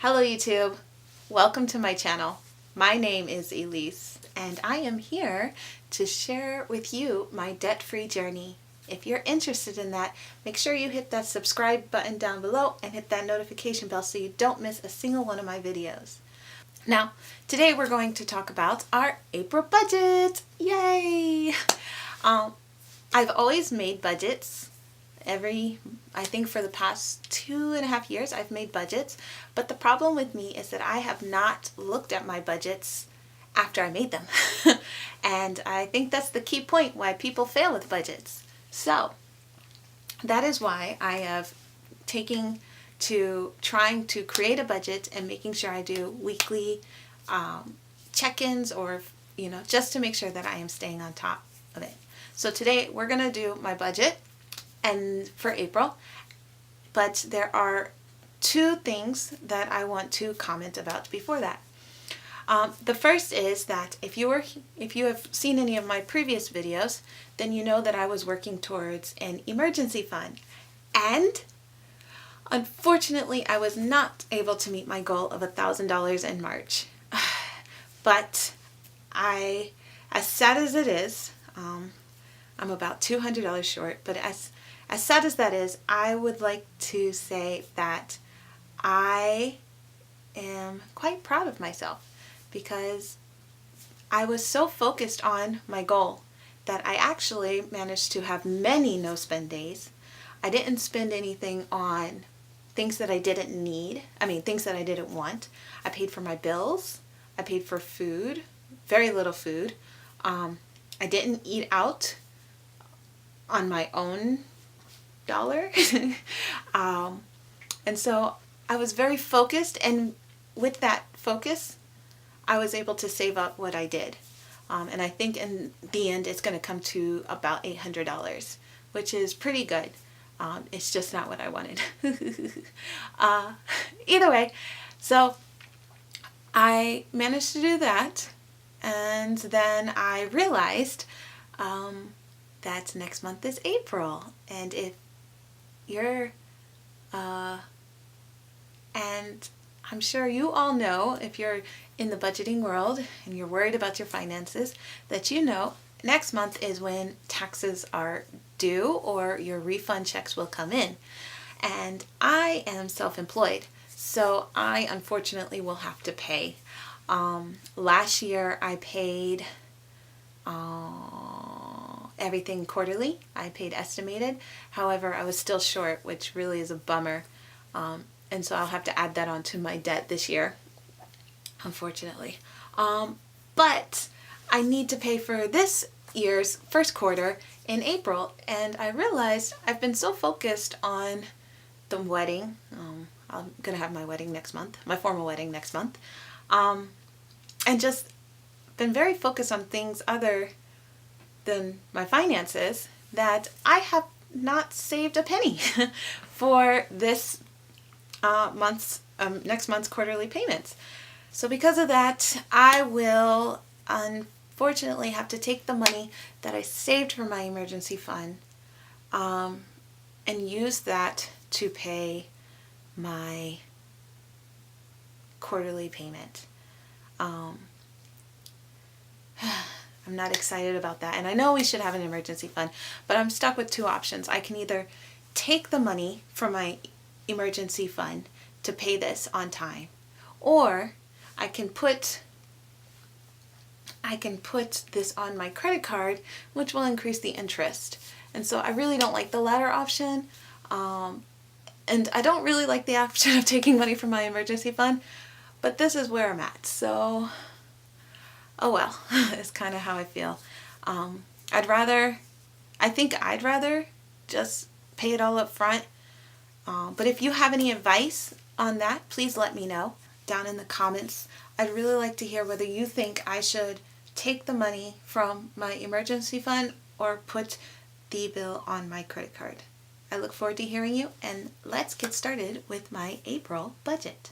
Hello YouTube, welcome to my channel. My name is Elyse and I am here to share with you my debt-free journey. If you're interested in that, make sure you hit that subscribe button down below and hit that notification bell so you don't miss a single one of my videos. Now, today we're going to talk about our April budget. Yay! I've always made budgets. I think for the past 2.5 years I've made budgets, but the problem with me is that I have not looked at my budgets after I made them. And I think that's the key point why people fail with budgets. So that is why I have taken to trying to create a budget and making sure I do weekly check-ins, or just to make sure that I am staying on top of it. So today we're going to do my budget and for April, but there are two things that I want to comment about before that. The first is that if you have seen any of my previous videos, then you know that I was working towards an emergency fund, and unfortunately I was not able to meet my goal of $1,000 in March. But as sad as it is, I'm about $200 short, but as sad as that is, I would like to say that I am quite proud of myself because I was so focused on my goal that I actually managed to have many no-spend days. I didn't spend anything on things that I didn't need, things that I didn't want. I paid for my bills. I paid for food, very little food. I didn't eat out on my own dollar. And so I was very focused, and with that focus I was able to save up what I did. And I think in the end it's going to come to about $800, which is pretty good. It's just not what I wanted. Either way, so I managed to do that, and then I realized that next month is April, and if you're and I'm sure you all know, if you're in the budgeting world and you're worried about your finances, that next month is when taxes are due or your refund checks will come in. And I am self-employed, so I unfortunately will have to pay. Last year I paid everything quarterly. I paid estimated. However, I was still short, which really is a bummer. And so I'll have to add that onto my debt this year, unfortunately. But I need to pay for this year's first quarter in April, and I realized I've been so focused on the wedding. I'm going to have my wedding next month, my formal wedding next month, and just been very focused on things other than my finances, that I have not saved a penny for this next month's quarterly payments. So because of that, I will unfortunately have to take the money that I saved for my emergency fund and use that to pay my quarterly payment. I'm not excited about that, and I know we should have an emergency fund, but I'm stuck with two options. I can either take the money from my emergency fund to pay this on time, or I can put this on my credit card, which will increase the interest. And so I really don't like the latter option, and I don't really like the option of taking money from my emergency fund, but this is where I'm at. So oh well, it's kind of how I feel. I think I'd rather just pay it all up front. But if you have any advice on that, please let me know down in the comments. I'd really like to hear whether you think I should take the money from my emergency fund or put the bill on my credit card. I look forward to hearing you, and let's get started with my April budget.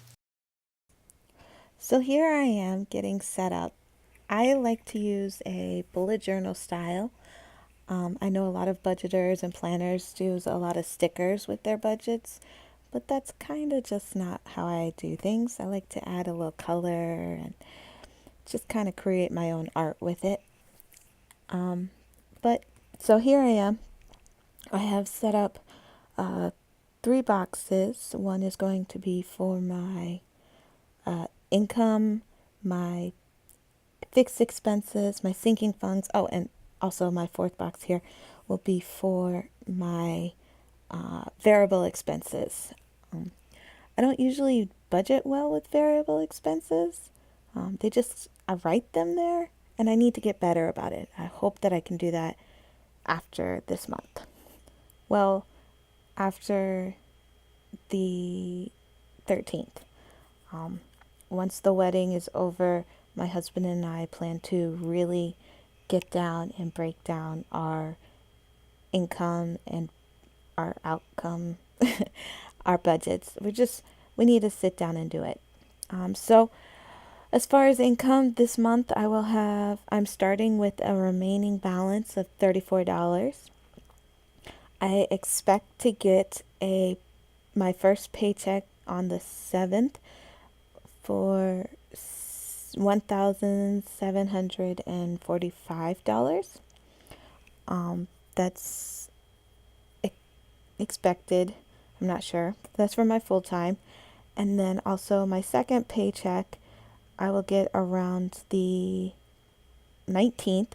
So here I am getting set up. I like to use a bullet journal style. I know a lot of budgeters and planners use a lot of stickers with their budgets, but that's kind of just not how I do things. I like to add a little color and just kind of create my own art with it. But so here I am. I have set up uh, 3 boxes. One is going to be for my income, my fixed expenses, my sinking funds. Oh, and also my fourth box here will be for my variable expenses. I don't usually budget well with variable expenses. I write them there, and I need to get better about it. I hope that I can do that after this month. Well, after the 13th. Um, Once the wedding is over, my husband and I plan to really get down and break down our income and our outcome, our budgets. We need to sit down and do it. So as far as income this month, I'm starting with a remaining balance of $34. I expect to get my first paycheck on the 7th for $1,745. That's expected. I'm not sure. That's for my full time. And then also my second paycheck, I will get around the 19th.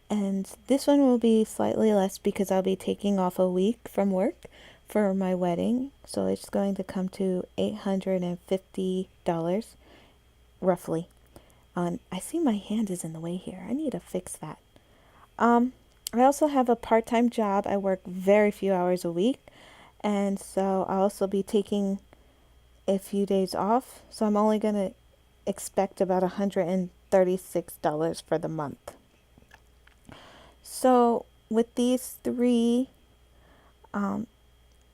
And this one will be slightly less because I'll be taking off a week from work for my wedding. So it's going to come to $850 roughly. I see my hand is in the way here. I need to fix that. I also have a part-time job. I work very few hours a week. And so I'll also be taking a few days off. So I'm only going to expect about $136 for the month. So with these three, I'm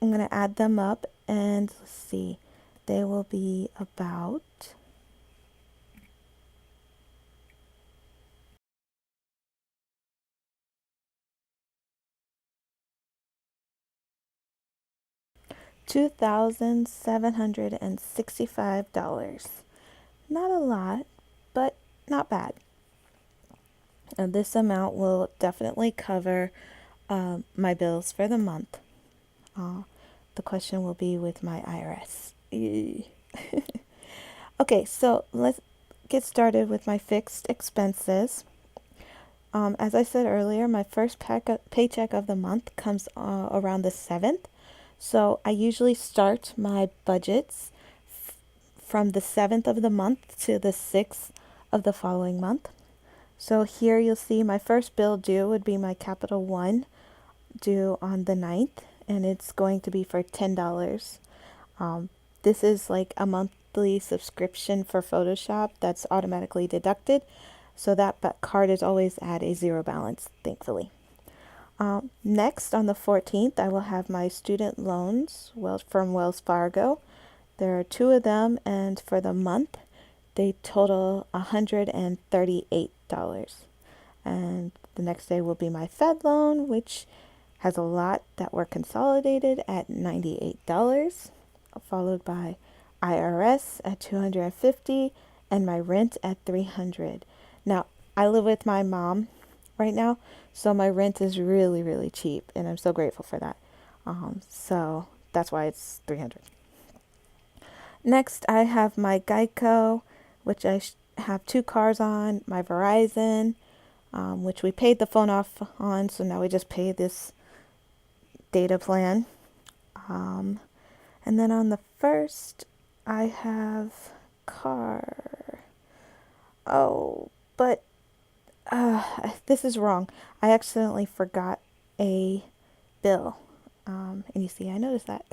going to add them up, and let's see, they will be about $2,765. Not a lot, but not bad. And this amount will definitely cover my bills for the month. The question will be with my IRS. Okay, so let's get started with my fixed expenses. As I said earlier, my first paycheck of the month comes around the 7th. So I usually start my budgets from the 7th of the month to the 6th of the following month. So here you'll see my first bill due would be my Capital One due on the 9th, and it's going to be for $10. This is like a monthly subscription for Photoshop that's automatically deducted. So that card is always at a zero balance, thankfully. Next, on the 14th, I will have my student loans from Wells Fargo. There are 2 of them, and for the month, they total $138. And the next day will be my Fed loan, which has a lot that were consolidated at $98, followed by IRS at $250, and my rent at $300. Now, I live with my mom right now, so my rent is really, really cheap, and I'm so grateful for that. So that's why it's $300. Next, I have my Geico, which I have 2 cars on, my Verizon, which we paid the phone off on, so now we just pay this data plan. And then on the 1st, I have car. Oh, but this is wrong. I accidentally forgot a bill. And you see, I noticed that.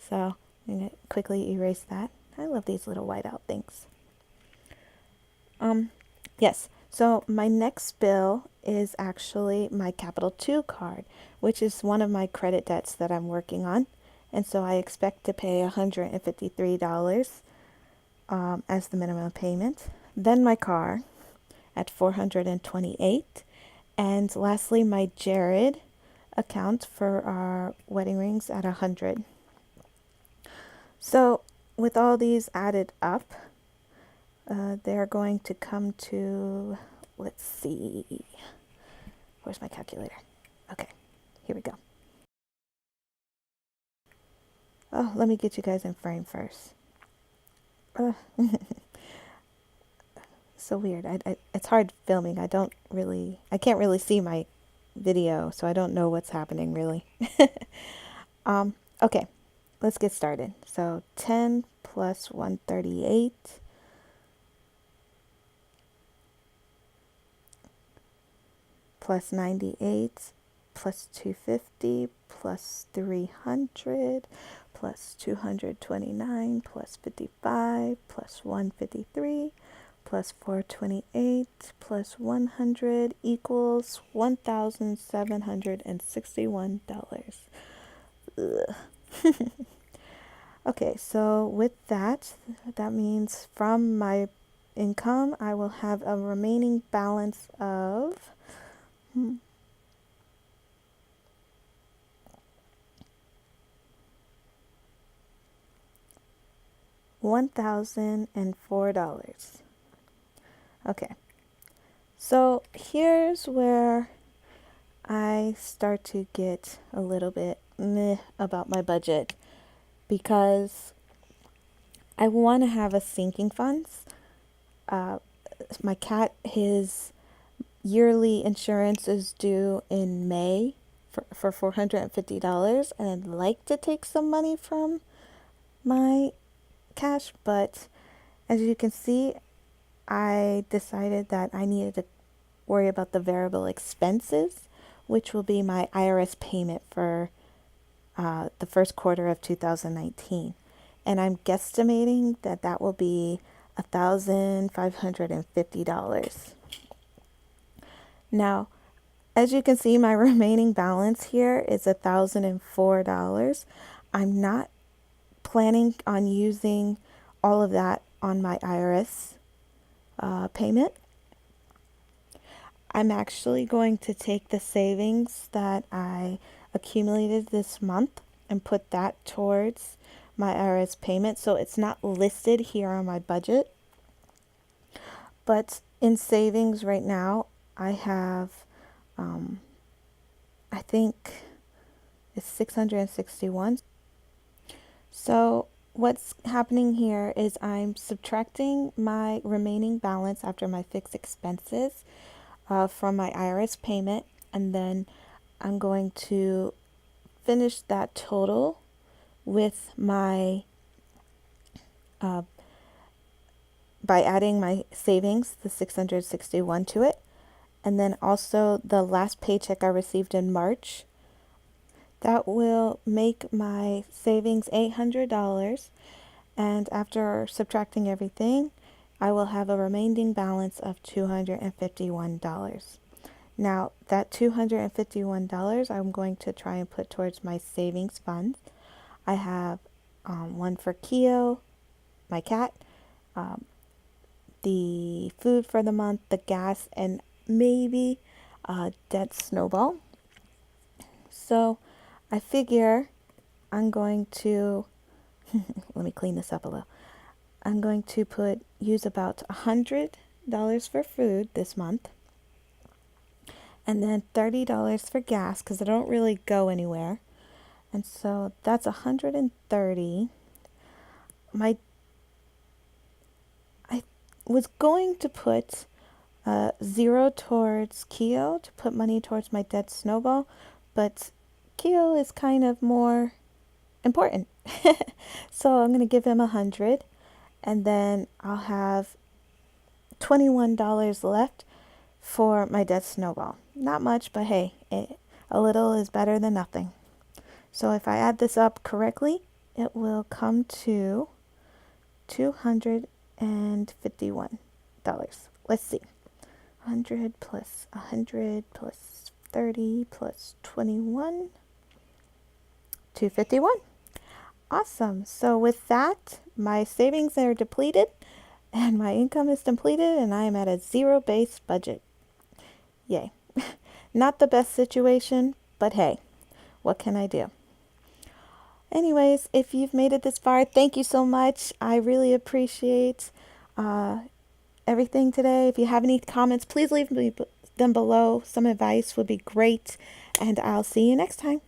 So I'm going to quickly erase that. I love these little whiteout things. Yes, so my next bill is actually my Capital 2 card, which is one of my credit debts that I'm working on. And so I expect to pay $153 as the minimum payment. Then my car at $428. And lastly, my Jared account for our wedding rings at $100. So with all these added up, they're going to come to, let's see, where's my calculator? Okay, here we go. Oh, let me get you guys in frame first. So weird. It's hard filming. I can't really see my video, so I don't know what's happening really. Okay, let's get started. So 10 plus 138 plus 98 plus 250 plus 300 plus 229 plus 55 plus 153 plus 428 plus 100 equals $1,761. Okay, so with that means from my income, I will have a remaining balance of $1,004. Okay, so here's where I start to get a little bit meh about my budget, because I want to have a sinking funds. My cat, his yearly insurance is due in May for $450, and I'd like to take some money from my cash, but as you can see, I decided that I needed to worry about the variable expenses, which will be my IRS payment for the first quarter of 2019. And I'm guesstimating that that will be $1,550. Now, as you can see, my remaining balance here is $1,004. I'm not planning on using all of that on my IRS payment. I'm actually going to take the savings that I accumulated this month and put that towards my IRS payment. So it's not listed here on my budget. But in savings right now, I have, I think it's 661. So what's happening here is I'm subtracting my remaining balance after my fixed expenses from my IRS payment, and then I'm going to finish that total with my by adding my savings, the 661, to it, and then also the last paycheck I received in March. That will make my savings $800, and after subtracting everything, I will have a remaining balance of $251. Now, that $251 I'm going to try and put towards my savings fund. I have one for Keo, my cat, the food for the month, the gas, and maybe debt snowball. So I figure I'm going to, let me clean this up a little. I'm going to use about $100 for food this month, and then $30 for gas, because I don't really go anywhere. And so that's $130. I was going to put zero towards Keo to put money towards my debt snowball, but Keo is kind of more important. So I'm going to give him $100, and then I'll have $21 left for my debt snowball. Not much, but hey, a little is better than nothing. So if I add this up correctly, it will come to $251. Let's see. 100 plus 100 plus 30 plus 21. 251. Awesome. So with that, my savings are depleted and my income is depleted, and I am at a zero-based budget. Yay. Not the best situation, but hey, what can I do? Anyways, if you've made it this far, thank you so much. I really appreciate uh, everything today. If you have any comments, please leave them below. Some advice would be great. And I'll see you next time.